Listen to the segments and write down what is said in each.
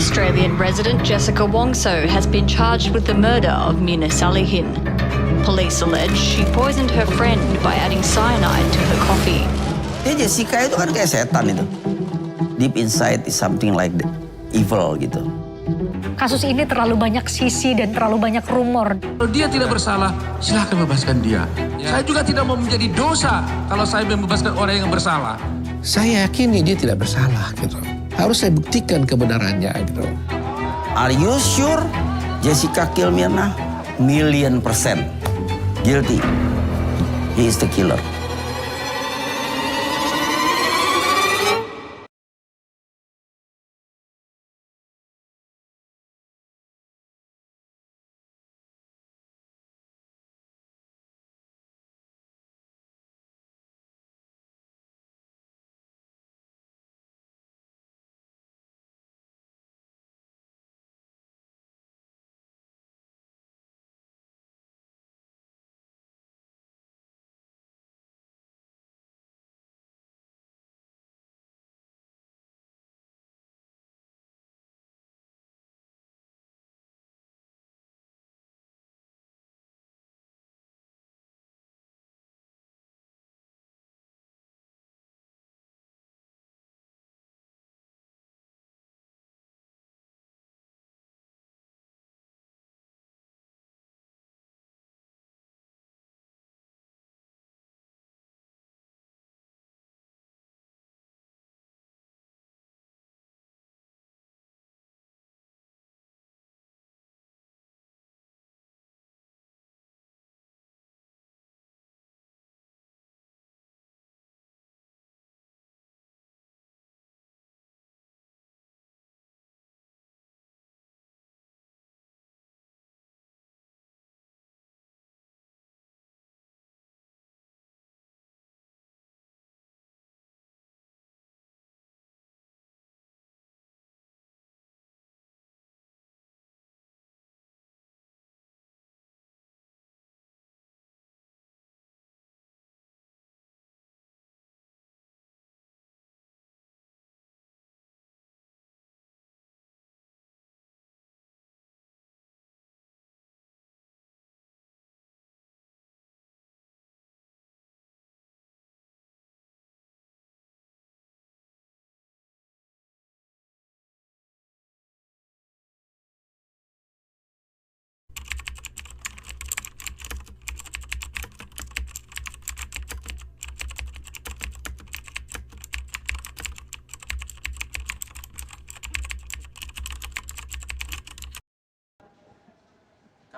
Australian resident Jessica Wongso has been charged with the murder of Mina Salihin. Police allege she poisoned her friend by adding cyanide to her coffee. Jessica itu kan kayak setan itu. Deep inside is something like the evil gitu. Kasus ini terlalu banyak sisi dan terlalu banyak rumor. Kalau dia tidak bersalah, silakan bebaskan dia. Saya juga tidak mau menjadi dosa kalau saya membebaskan orang yang bersalah. Saya yakini dia tidak bersalah gitu. Harus saya buktikan kebenarannya gitu. Are you sure Jessica kill Mirna? 1,000,000% guilty. He is the killer.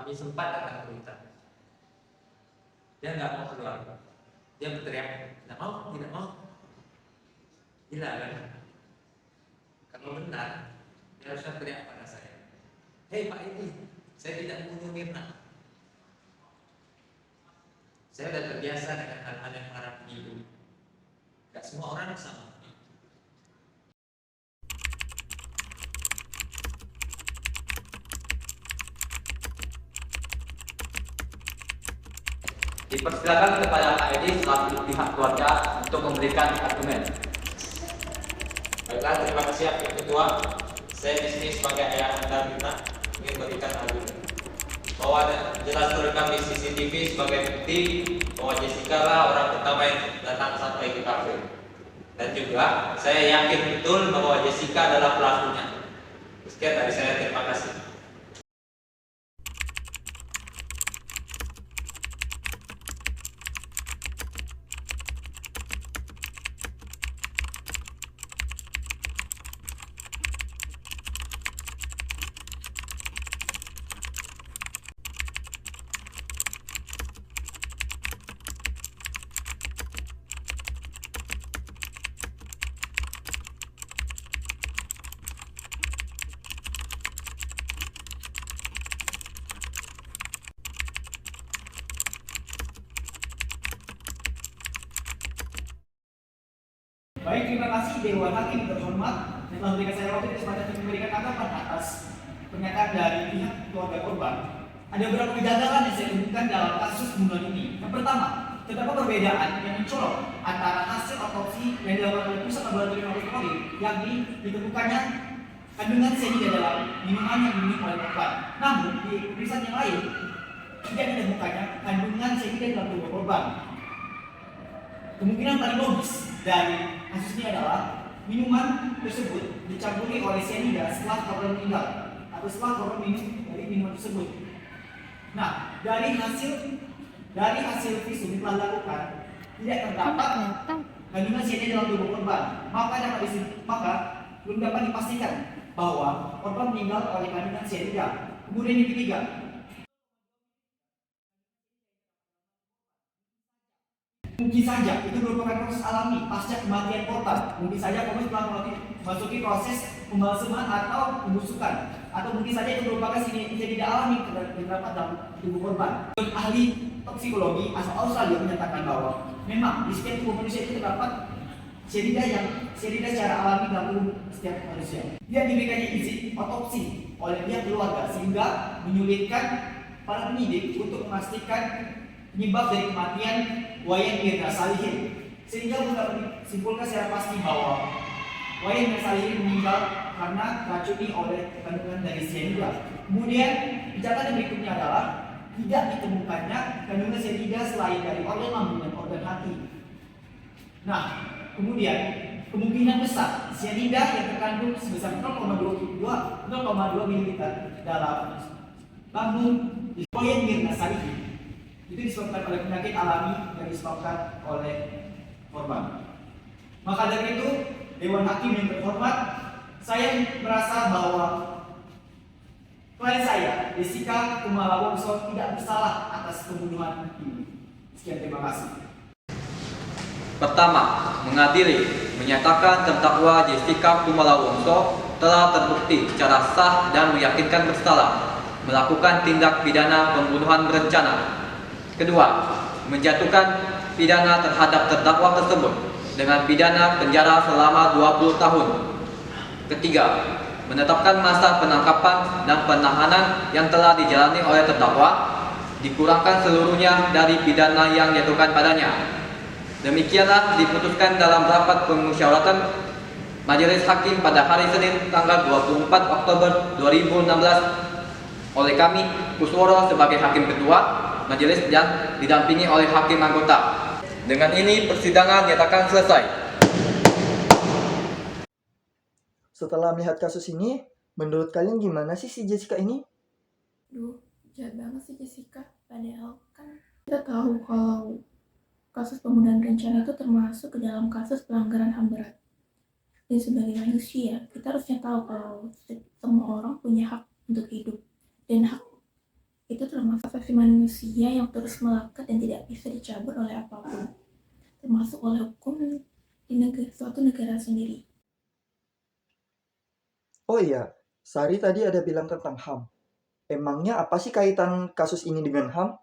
Kami sempat datang ke rutan. Dia nggak mau keluar. Dia berteriak, tidak mau, tidak mau. Gila kan? Kalau benar, dia harusnya teriak pada saya. Hei Pak ini, saya tidak membunuh Mirna. Saya sudah terbiasa dengan hal-hal yang marah begitu. Gak semua orang sama. Dipersilakan kepada Pak Edi selaku pihak keluarga untuk memberikan argumen. Baiklah, terima kasih Pak Ketua. Saya di sini sebagai ayah anda Mirna ingin memberikan argumen bahwa jelas terekam di CCTV sebagai bukti bahwa Jessica lah orang pertama yang datang sampai ke kafe. Dan juga saya yakin betul bahwa Jessica adalah pelakunya. Sekian dari saya, terima kasih. Baik, terima kasih Dewan Hakim terhormat yang telah memberikan saya waktu kesempatan untuk memberikan tanggapan atas pernyataan dari pihak keluarga korban. Ada beberapa kejanggalan yang saya temukan dalam kasus pembunuhan ini. Yang pertama, terdapat perbedaan yang mencolok antara hasil otopsi yang dilakukan oleh pusat laboratorium Polri, yakni ditemukannya kandungan cyanida dalam minuman yang diminum oleh korban. Namun di pemeriksaan yang lain tidak ditemukannya kandungan cyanida dalam tubuh korban. Kemungkinan paling logis dari kasus ini adalah minuman tersebut dicampuri oleh cyanida setelah korban meninggal atau setelah korban minum dari minuman tersebut. Nah, dari hasil visum yang telah dilakukan tidak terdapat kandungan cyanida dalam tubuh korban. Maka belum dapat dipastikan bahwa korban meninggal oleh kandungan cyanida. Kemudian yang ketiga, mungkin saja itu merupakan proses alami pasca kematian korban. Mungkin saja korban telah memasuki proses pembalseman atau pembusukan, atau mungkin saja itu merupakan cyanida alami yang terdapat dalam tubuh korban. Ahli toksikologi asal Australia menyatakan bahwa memang di setiap tubuh manusia itu terdapat cyanida secara alami dalam tubuh setiap manusia. Dia diberikannya izin otopsi oleh pihak keluarga sehingga menyulitkan para penyidik untuk memastikan penyebab dari kematian Wayan Mirna Salihin, sehingga dapat disimpulkan secara pasti bahwa Wayan Mirna Salihin meninggal karena diracuni oleh kandungan dari cyanida. Kemudian catatan berikutnya adalah tidak ditemukannya kandungan cyanida selain dari organ lambung dan organ hati. Nah, kemudian kemungkinan besar cyanida yang terkandung sebesar 0,2 ml dalam lambung Wayan Mirna Salihin itu disebabkan oleh penyakit alami yang disebabkan oleh korban. Maka dari itu, Dewan Hakim yang terhormat, saya merasa bahwa klien saya, Jessica Kumala Wongso, tidak bersalah atas pembunuhan ini. Sekian, terima kasih. Pertama, mengadili menyatakan terdakwa Jessica Kumala Wongso telah terbukti secara sah dan meyakinkan bersalah melakukan tindak pidana pembunuhan berencana. Kedua, menjatuhkan pidana terhadap terdakwa tersebut dengan pidana penjara selama 20 tahun. Ketiga, menetapkan masa penangkapan dan penahanan yang telah dijalani oleh terdakwa dikurangkan seluruhnya dari pidana yang dijatuhkan padanya. Demikianlah diputuskan dalam rapat pemusyawaratan Majelis Hakim pada hari Senin tanggal 24 Oktober 2016 oleh kami, Kusworo sebagai Hakim Ketua Majelis yang didampingi oleh hakim anggota. Dengan ini persidangan nyatakan selesai. Setelah melihat kasus ini, menurut kalian gimana sih si Jessica ini? Duh, jahat banget sih Jessica. Padahal kan kita tahu kalau kasus pembunuhan berencana itu termasuk ke dalam kasus pelanggaran HAM berat. Dan sebagai manusia, kita harusnya tahu kalau semua orang punya hak untuk hidup. Dan hak itu termasuk asasi manusia yang terus melekat dan tidak bisa dicabut oleh apapun, termasuk oleh hukum di suatu negara sendiri. Oh iya, Sari tadi ada bilang tentang HAM. Emangnya apa sih kaitan kasus ini dengan HAM?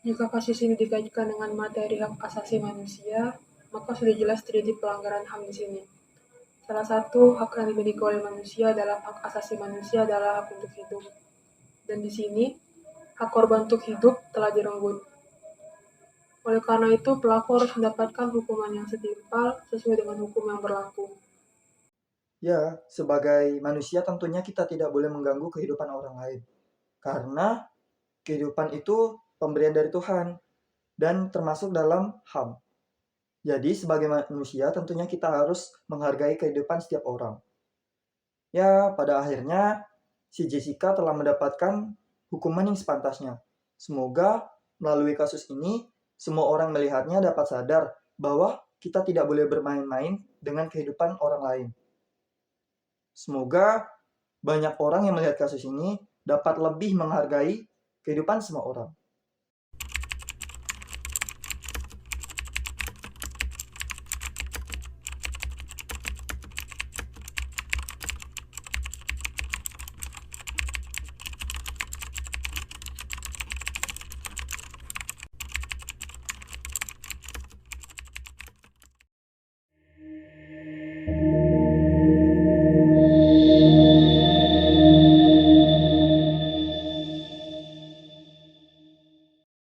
Jika kasus ini dikaitkan dengan materi hak asasi manusia, maka sudah jelas terjadi pelanggaran HAM di sini. Salah satu hak yang dimiliki oleh manusia dalam hak asasi manusia adalah hak untuk hidup. Dan di sini, hak korban untuk hidup telah direnggut. Oleh karena itu, pelaku harus mendapatkan hukuman yang setimpal sesuai dengan hukum yang berlaku. Ya, sebagai manusia tentunya kita tidak boleh mengganggu kehidupan orang lain. Karena kehidupan itu pemberian dari Tuhan dan termasuk dalam HAM. Jadi sebagai manusia tentunya kita harus menghargai kehidupan setiap orang. Ya, pada akhirnya si Jessica telah mendapatkan hukuman yang sepantasnya. Semoga melalui kasus ini semua orang melihatnya dapat sadar bahwa kita tidak boleh bermain-main dengan kehidupan orang lain. Semoga banyak orang yang melihat kasus ini dapat lebih menghargai kehidupan semua orang.